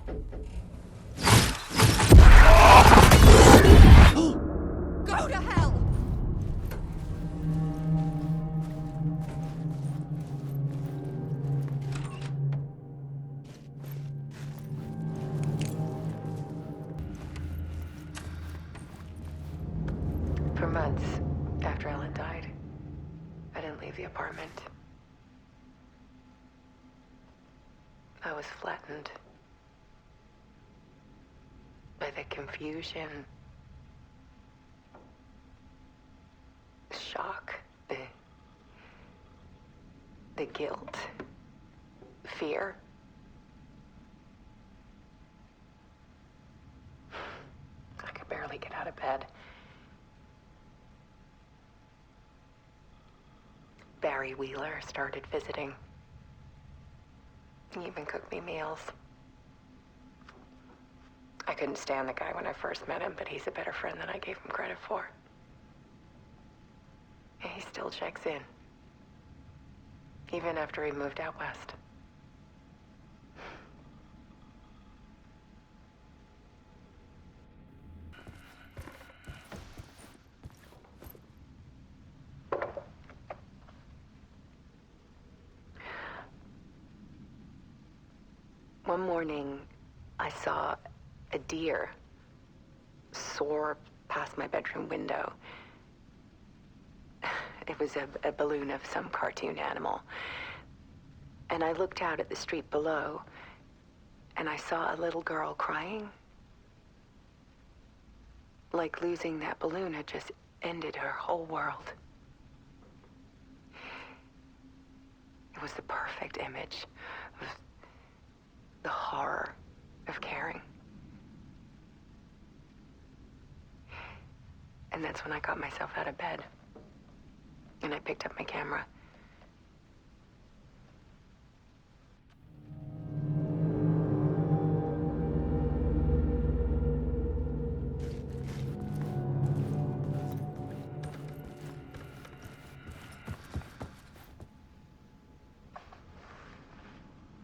Go to hell! For months after Ellen died, I didn't leave the apartment. I was flattened by the confusion, the shock, the guilt, fear. I could barely get out of bed. Barry Wheeler started visiting. He even cooked me meals. I couldn't stand the guy when I first met him, but he's a better friend than I gave him credit for. And he still checks in, even after he moved out west. One morning, I saw a deer soar past my bedroom window. It was a balloon of some cartoon animal. And I looked out at the street below, and I saw a little girl crying. Like losing that balloon had just ended her whole world. It was the perfect image of the horror of caring. And that's when I got myself out of bed. And I picked up my camera.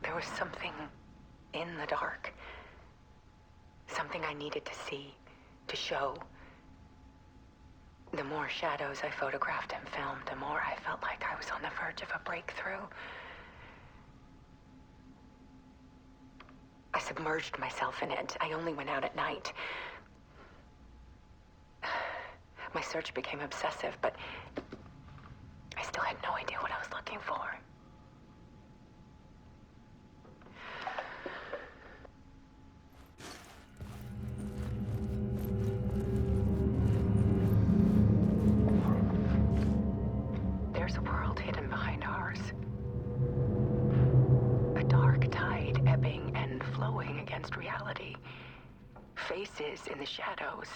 There was something in the dark. Something I needed to see, to show. The more shadows I photographed and filmed, the more I felt like I was on the verge of a breakthrough. I submerged myself in it. I only went out at night. My search became obsessive, but I still had no idea what I was looking for. There's a world hidden behind ours. A dark tide ebbing and flowing against reality. Faces in the shadows.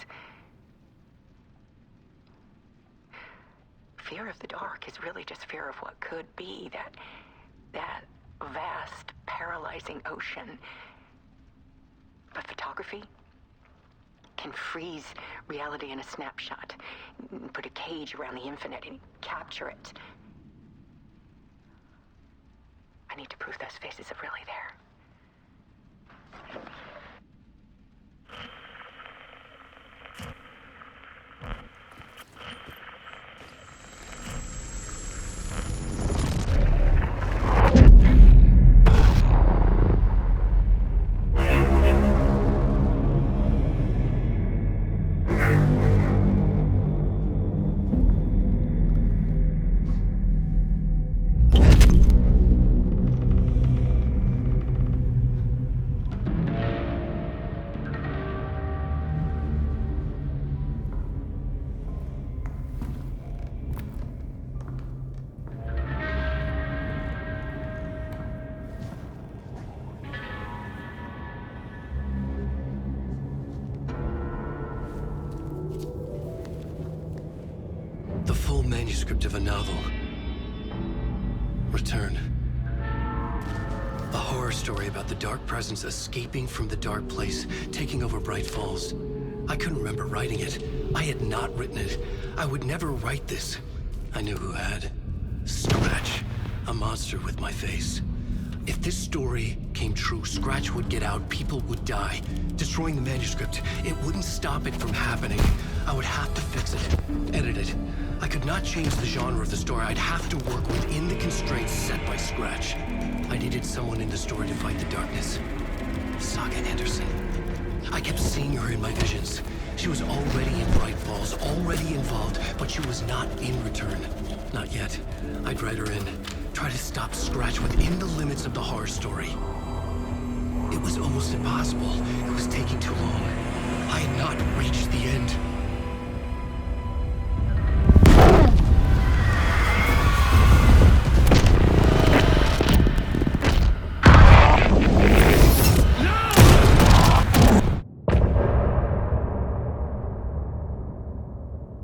Fear of the dark is really just fear of what could be, that vast, paralyzing ocean. But photography can freeze reality in a snapshot, put a cage around the infinite and capture it. I need to prove those faces are really there. The full manuscript of a novel. Return. A horror story about the dark presence escaping from the dark place, taking over Bright Falls. I couldn't remember writing it. I had not written it. I would never write this. I knew who had. Scratch. A monster with my face. If this story came true, Scratch would get out, people would die. Destroying the manuscript, it wouldn't stop it from happening. I would have to fix it, edit it. I could not change the genre of the story. I'd have to work within the constraints set by Scratch. I needed someone in the story to fight the darkness. Saga Anderson. I kept seeing her in my visions. She was already in Bright Falls, already involved, but she was not in Return. Not yet. I'd write her in. Try to stop Scratch within the limits of the horror story. It was almost impossible. It was taking too long. I had not reached the end.